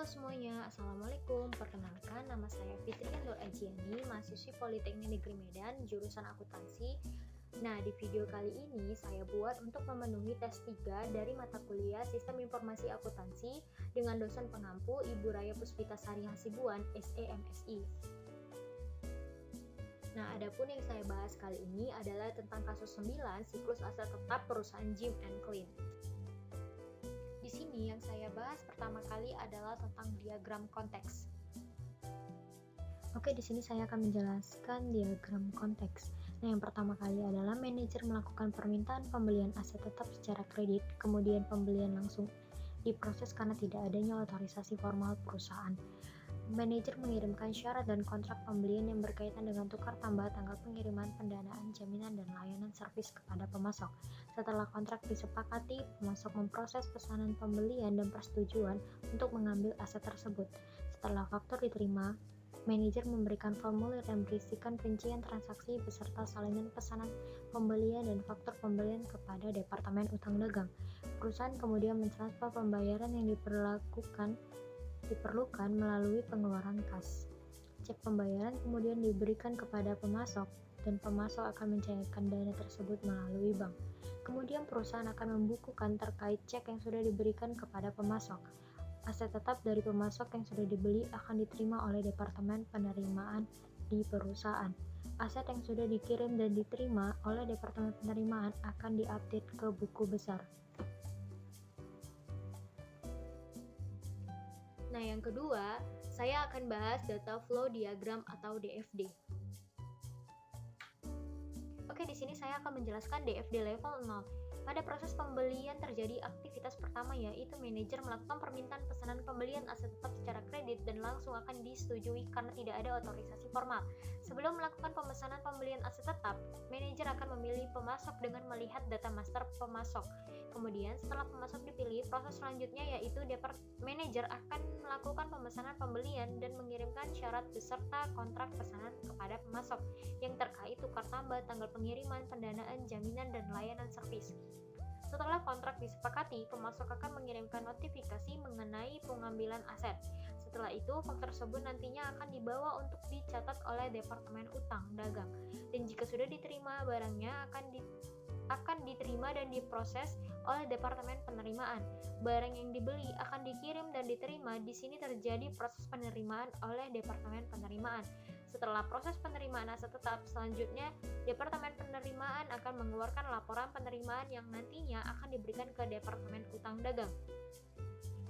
Halo semuanya, Assalamualaikum. Perkenalkan, nama saya Fitri Nur Ajiani, mahasiswi Politeknik Negeri Medan, jurusan akuntansi. Nah, di video kali ini saya buat untuk memenuhi tes 3 dari mata kuliah Sistem Informasi Akuntansi dengan dosen pengampu Ibu Raya Puspitasari Hasibuan, SEMSI. Nah, adapun yang saya bahas kali ini adalah tentang kasus 9, siklus aset tetap perusahaan Jim & Clean. Di sini yang saya bahas pertama kali adalah tentang diagram konteks. Oke, di sini saya akan menjelaskan diagram konteks. Nah, yang pertama kali adalah manajer melakukan permintaan pembelian aset tetap secara kredit, kemudian pembelian langsung diproses karena tidak adanya otorisasi formal perusahaan. Manajer mengirimkan syarat dan kontrak pembelian yang berkaitan dengan tukar tambah tanggal pengiriman, pendanaan, jaminan, dan layanan servis kepada pemasok. Setelah kontrak disepakati, pemasok memproses pesanan pembelian dan persetujuan untuk mengambil aset tersebut. Setelah faktur diterima, manajer memberikan formulir yang berisikan rincian transaksi beserta salinan pesanan pembelian dan faktur pembelian kepada Departemen Utang Dagang. Perusahaan kemudian mentransfer pembayaran yang diperlukan melalui pengeluaran kas. Cek pembayaran kemudian diberikan kepada pemasok dan pemasok akan mencairkan dana tersebut melalui bank. Kemudian perusahaan akan membukukan terkait cek yang sudah diberikan kepada pemasok. Aset tetap dari pemasok yang sudah dibeli akan diterima oleh Departemen Penerimaan di perusahaan. Aset yang sudah dikirim dan diterima oleh Departemen Penerimaan akan diupdate ke buku besar. Nah, yang kedua, saya akan bahas data flow diagram atau DFD. Oke, di sini saya akan menjelaskan DFD level 0. Pada proses pembelian terjadi aktivitas pertama, yaitu manajer melakukan permintaan pesanan pembelian aset tetap secara kredit dan langsung akan disetujui karena tidak ada otorisasi formal. Sebelum melakukan pemesanan pembelian aset tetap, manajer akan memilih pemasok dengan melihat data master pemasok. Kemudian setelah pemasok dipilih, proses selanjutnya yaitu manajer akan melakukan pemesanan pembelian dan mengirimkan syarat beserta kontrak pesanan kepada pemasok yang terkait tukar tambah, tanggal pengiriman, pendanaan, jaminan, dan layanan servis. Setelah kontrak disepakati, pemasok akan mengirimkan notifikasi mengenai pengambilan aset. Setelah itu, faktur tersebut nantinya akan dibawa untuk dicatat oleh Departemen Utang Dagang. Dan jika sudah diterima, barangnya akan diterima dan diproses oleh Departemen Penerimaan. Barang yang dibeli akan dikirim dan diterima. Di sini terjadi proses penerimaan oleh Departemen Penerimaan. Setelah proses penerimaan aset tetap, selanjutnya Departemen Penerimaan akan mengeluarkan laporan penerimaan yang nantinya akan diberikan ke Departemen Utang Dagang.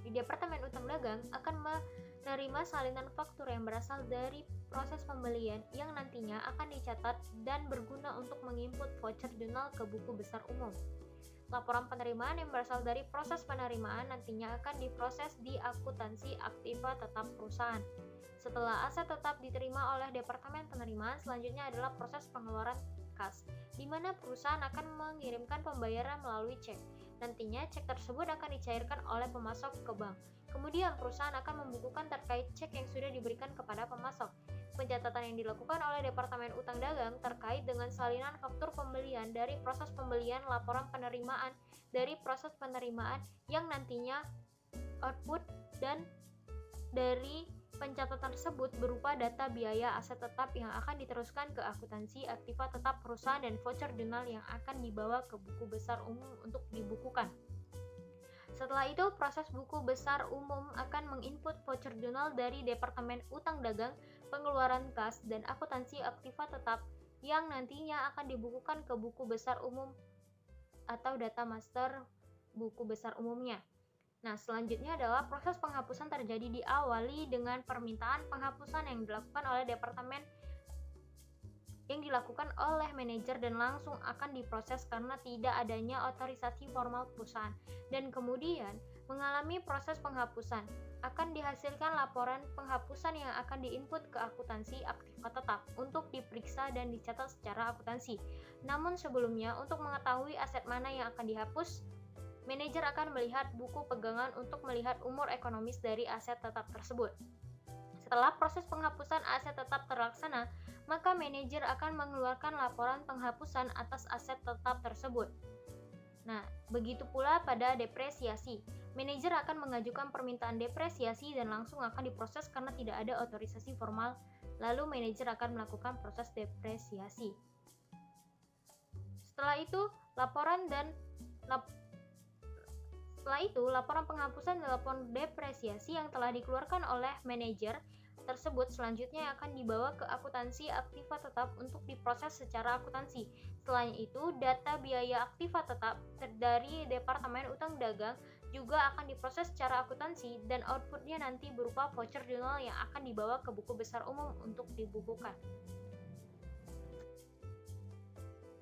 Di Departemen Utang Dagang akan menerima salinan faktur yang berasal dari proses pembelian yang nantinya akan dicatat dan berguna untuk menginput voucher jurnal ke buku besar umum. Laporan penerimaan yang berasal dari proses penerimaan nantinya akan diproses di akuntansi aktiva tetap perusahaan. Setelah aset tetap diterima oleh Departemen Penerimaan, selanjutnya adalah proses pengeluaran kas, di mana perusahaan akan mengirimkan pembayaran melalui cek. Nantinya cek tersebut akan dicairkan oleh pemasok ke bank. Kemudian perusahaan akan membukukan terkait cek yang sudah diberikan kepada pemasok. Pencatatan yang dilakukan oleh Departemen Utang Dagang terkait dengan salinan faktur pembelian dari proses pembelian, laporan penerimaan dari proses penerimaan yang nantinya output dan dari pencatatan tersebut berupa data biaya aset tetap yang akan diteruskan ke akuntansi aktiva tetap perusahaan dan voucher jurnal yang akan dibawa ke buku besar umum untuk dibukukan. Setelah itu, proses buku besar umum akan menginput voucher jurnal dari Departemen Utang Dagang, pengeluaran kas, dan akuntansi aktiva tetap yang nantinya akan dibukukan ke buku besar umum atau data master buku besar umumnya. Nah, selanjutnya adalah proses penghapusan terjadi diawali dengan permintaan penghapusan yang dilakukan oleh manajer dan langsung akan diproses karena tidak adanya otorisasi formal perusahaan. Dan kemudian mengalami proses penghapusan, akan dihasilkan laporan penghapusan yang akan diinput ke akuntansi aktiva tetap untuk diperiksa dan dicatat secara akuntansi. Namun sebelumnya, untuk mengetahui aset mana yang akan dihapus, manajer akan melihat buku pegangan untuk melihat umur ekonomis dari aset tetap tersebut. Setelah proses penghapusan aset tetap terlaksana, maka manajer akan mengeluarkan laporan penghapusan atas aset tetap tersebut. Nah, begitu pula pada depresiasi. Manajer akan mengajukan permintaan depresiasi dan langsung akan diproses karena tidak ada otorisasi formal. Lalu manajer akan melakukan proses depresiasi. Setelah itu, laporan penghapusan dan laporan depresiasi yang telah dikeluarkan oleh manajer tersebut selanjutnya akan dibawa ke akuntansi aktiva tetap untuk diproses secara akuntansi. Selain itu, data biaya aktiva tetap dari Departemen Utang Dagang juga akan diproses secara akuntansi dan outputnya nanti berupa voucher jurnal yang akan dibawa ke buku besar umum untuk dibukukan.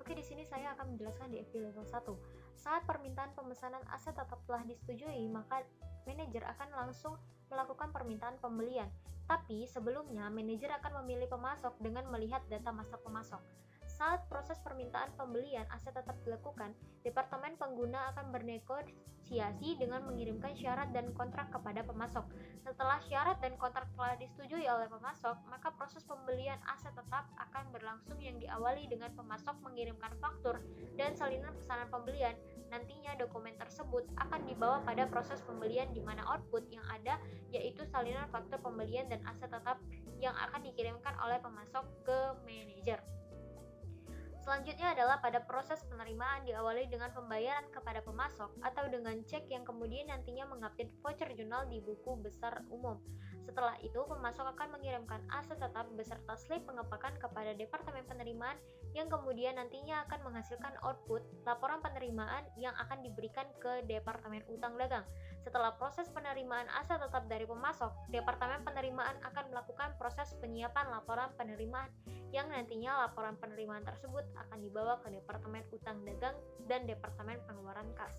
Oke, di sini saya akan menjelaskan DFD level 1. Saat permintaan pemesanan aset tetap telah disetujui, maka manajer akan langsung melakukan permintaan pembelian. Tapi sebelumnya, manajer akan memilih pemasok dengan melihat data master pemasok. Saat proses permintaan pembelian aset tetap dilakukan, Departemen Pengguna akan bernegosiasi dengan mengirimkan syarat dan kontrak kepada pemasok. Setelah syarat dan kontrak telah disetujui oleh pemasok, maka proses pembelian aset tetap akan berlangsung yang diawali dengan pemasok mengirimkan faktur dan salinan pesanan pembelian. Nantinya dokumen tersebut akan dibawa pada proses pembelian di mana output yang ada yaitu salinan faktur pembelian dan aset tetap yang akan dikirimkan oleh pemasok ke manajer. Selanjutnya adalah pada proses penerimaan diawali dengan pembayaran kepada pemasok atau dengan cek yang kemudian nantinya mengupdate voucher jurnal di buku besar umum. Setelah itu, pemasok akan mengirimkan aset tetap beserta slip pengepakan kepada Departemen Penerimaan yang kemudian nantinya akan menghasilkan output laporan penerimaan yang akan diberikan ke Departemen Utang Dagang. Setelah proses penerimaan aset tetap dari pemasok, Departemen Penerimaan akan melakukan proses penyiapan laporan penerimaan yang nantinya laporan penerimaan tersebut akan dibawa ke Departemen Utang Dagang dan Departemen Pengeluaran Kas.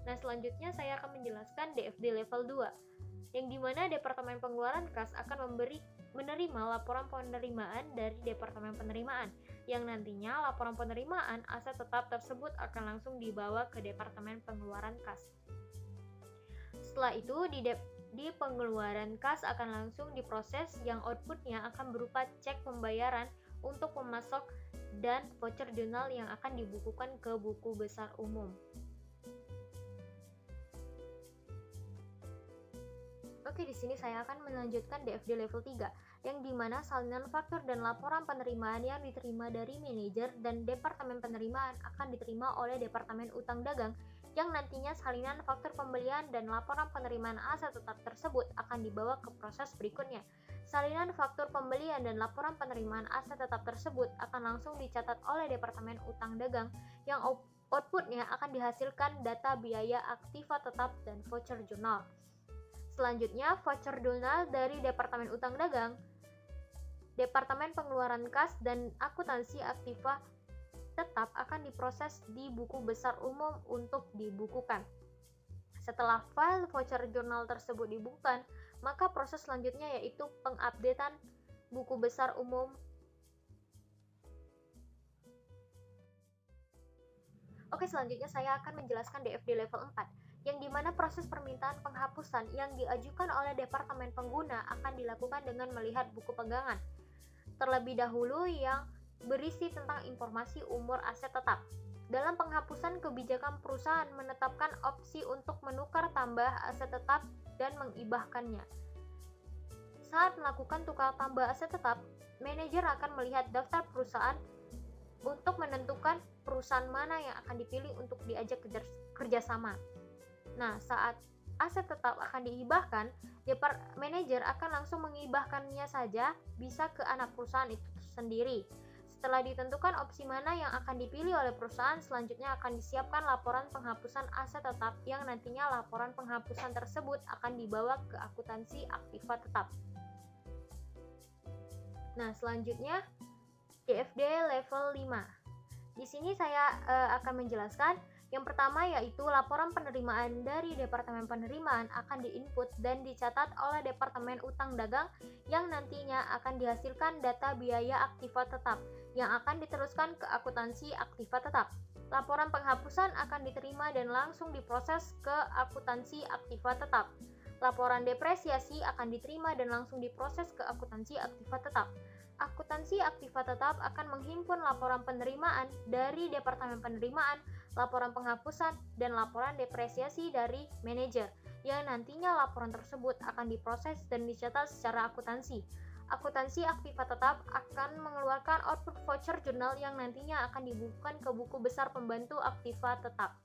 Nah, selanjutnya saya akan menjelaskan DFD level 2, yang dimana Departemen Pengeluaran Kas akan menerima laporan penerimaan dari Departemen Penerimaan, yang nantinya laporan penerimaan aset tetap tersebut akan langsung dibawa ke Departemen Pengeluaran Kas. Setelah itu, di pengeluaran kas akan langsung diproses yang outputnya akan berupa cek pembayaran untuk pemasok dan voucher jurnal yang akan dibukukan ke buku besar umum. Oke, di sini saya akan melanjutkan DFD level 3, yang dimana salinan faktur dan laporan penerimaan yang diterima dari manajer dan Departemen Penerimaan akan diterima oleh Departemen Utang Dagang, yang nantinya salinan faktur pembelian dan laporan penerimaan aset tetap tersebut akan dibawa ke proses berikutnya. Salinan faktur pembelian dan laporan penerimaan aset tetap tersebut akan langsung dicatat oleh Departemen Utang Dagang, yang outputnya akan dihasilkan data biaya aktiva tetap dan voucher jurnal. Selanjutnya, voucher jurnal dari Departemen Utang Dagang, Departemen Pengeluaran Kas, dan akuntansi aktiva tetap akan diproses di buku besar umum untuk dibukukan. Setelah file voucher jurnal tersebut dibukukan, maka proses selanjutnya yaitu pengupdatean buku besar umum. Oke, selanjutnya saya akan menjelaskan DFD level 4, yang dimana proses permintaan penghapusan yang diajukan oleh Departemen Pengguna akan dilakukan dengan melihat buku pegangan terlebih dahulu yang berisi tentang informasi umur aset tetap. Dalam penghapusan, kebijakan perusahaan menetapkan opsi untuk menukar tambah aset tetap dan mengibahkannya. Saat melakukan tukar tambah aset tetap, manajer akan melihat daftar perusahaan untuk menentukan perusahaan mana yang akan dipilih untuk diajak kerjasama. Nah, saat aset tetap akan diibahkan, manajer akan langsung mengibahkannya saja, bisa ke anak perusahaan itu sendiri. Setelah ditentukan opsi mana yang akan dipilih oleh perusahaan, selanjutnya akan disiapkan laporan penghapusan aset tetap yang nantinya laporan penghapusan tersebut akan dibawa ke akuntansi aktiva tetap. Nah, selanjutnya DFD level 5. Di sini saya akan menjelaskan yang pertama yaitu laporan penerimaan dari Departemen Penerimaan akan diinput dan dicatat oleh Departemen Utang Dagang yang nantinya akan dihasilkan data biaya aktiva tetap yang akan diteruskan ke akuntansi aktiva tetap. Laporan penghapusan akan diterima dan langsung diproses ke akuntansi aktiva tetap. Laporan depresiasi akan diterima dan langsung diproses ke akuntansi aktiva tetap. Akuntansi aktiva tetap akan menghimpun laporan penerimaan dari Departemen Penerimaan laporan penghapusan, dan laporan depresiasi dari manajer, yang nantinya laporan tersebut akan diproses dan dicatat secara akuntansi. Akuntansi aktiva tetap akan mengeluarkan output voucher jurnal yang nantinya akan dibukukan ke buku besar pembantu aktiva tetap.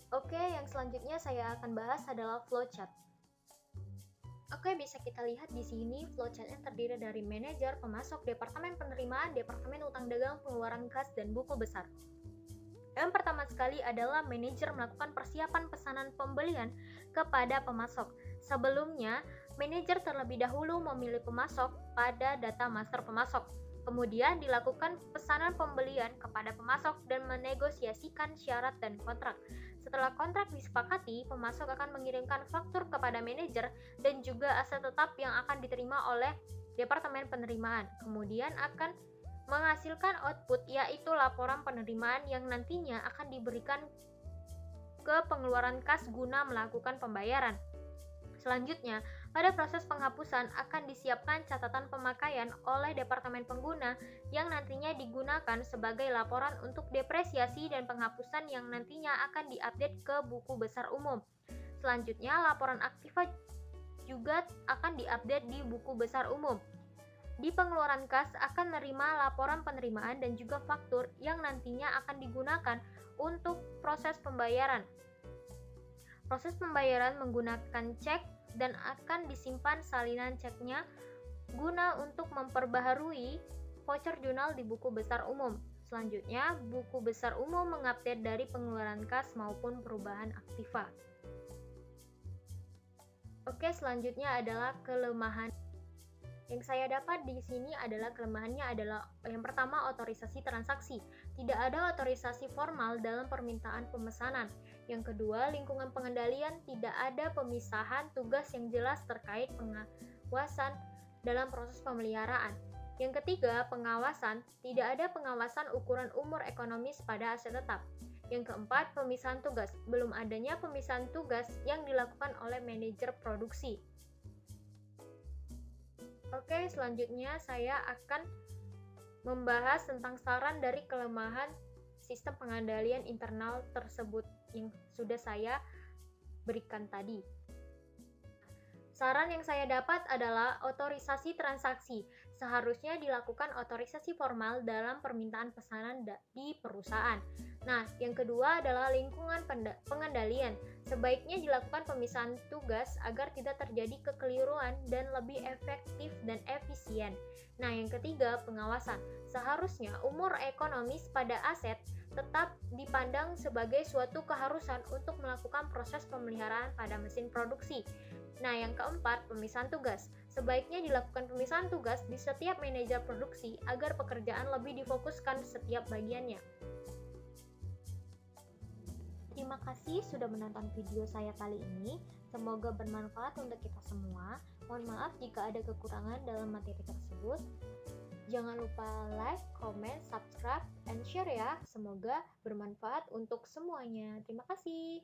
Oke, yang selanjutnya saya akan bahas adalah flowchart. Oke, bisa kita lihat di sini flowchart-nya terdiri dari manajer, pemasok, departemen penerimaan, departemen utang dagang, pengeluaran kas, dan buku besar. Yang pertama sekali adalah manajer melakukan persiapan pesanan pembelian kepada pemasok. Sebelumnya, manajer terlebih dahulu memilih pemasok pada data master pemasok. Kemudian dilakukan pesanan pembelian kepada pemasok dan menegosiasikan syarat dan kontrak. Setelah kontrak disepakati, pemasok akan mengirimkan faktur kepada manajer dan juga aset tetap yang akan diterima oleh departemen penerimaan. Kemudian akan menghasilkan output, yaitu laporan penerimaan yang nantinya akan diberikan ke pengeluaran kas guna melakukan pembayaran. Selanjutnya, pada proses penghapusan akan disiapkan catatan pemakaian oleh departemen pengguna yang nantinya digunakan sebagai laporan untuk depresiasi dan penghapusan yang nantinya akan diupdate ke buku besar umum. Selanjutnya, laporan aktiva juga akan diupdate di buku besar umum. Di pengeluaran kas akan menerima laporan penerimaan dan juga faktur yang nantinya akan digunakan untuk proses pembayaran. Proses pembayaran menggunakan cek dan akan disimpan salinan ceknya guna untuk memperbaharui voucher jurnal di buku besar umum. Selanjutnya, buku besar umum mengupdate dari pengeluaran kas maupun perubahan aktiva. Oke, selanjutnya adalah kelemahan. Yang saya dapat di sini adalah kelemahannya adalah yang pertama, otorisasi transaksi. Tidak ada otorisasi formal dalam permintaan pemesanan. Yang kedua, lingkungan pengendalian, tidak ada pemisahan tugas yang jelas terkait pengawasan dalam proses pemeliharaan. Yang ketiga, pengawasan, tidak ada pengawasan ukuran umur ekonomis pada aset tetap. Yang keempat, pemisahan tugas, belum adanya pemisahan tugas yang dilakukan oleh manajer produksi. Oke, selanjutnya saya akan membahas tentang saran dari kelemahan sistem pengendalian internal tersebut yang sudah saya berikan tadi. Saran yang saya dapat adalah otorisasi transaksi. Seharusnya dilakukan otorisasi formal dalam permintaan pesanan di perusahaan. Nah, yang kedua adalah lingkungan pengendalian. Sebaiknya dilakukan pemisahan tugas agar tidak terjadi kekeliruan dan lebih efektif dan efisien. Nah, yang ketiga, pengawasan. Seharusnya umur ekonomis pada aset tetap dipandang sebagai suatu keharusan untuk melakukan proses pemeliharaan pada mesin produksi. Nah, yang keempat, pemisahan tugas. Sebaiknya dilakukan pemisahan tugas di setiap manajer produksi agar pekerjaan lebih difokuskan setiap bagiannya. Terima kasih sudah menonton video saya kali ini. Semoga bermanfaat untuk kita semua. Mohon maaf jika ada kekurangan dalam materi tersebut. Jangan lupa like, comment, subscribe, and share ya. Semoga bermanfaat untuk semuanya. Terima kasih.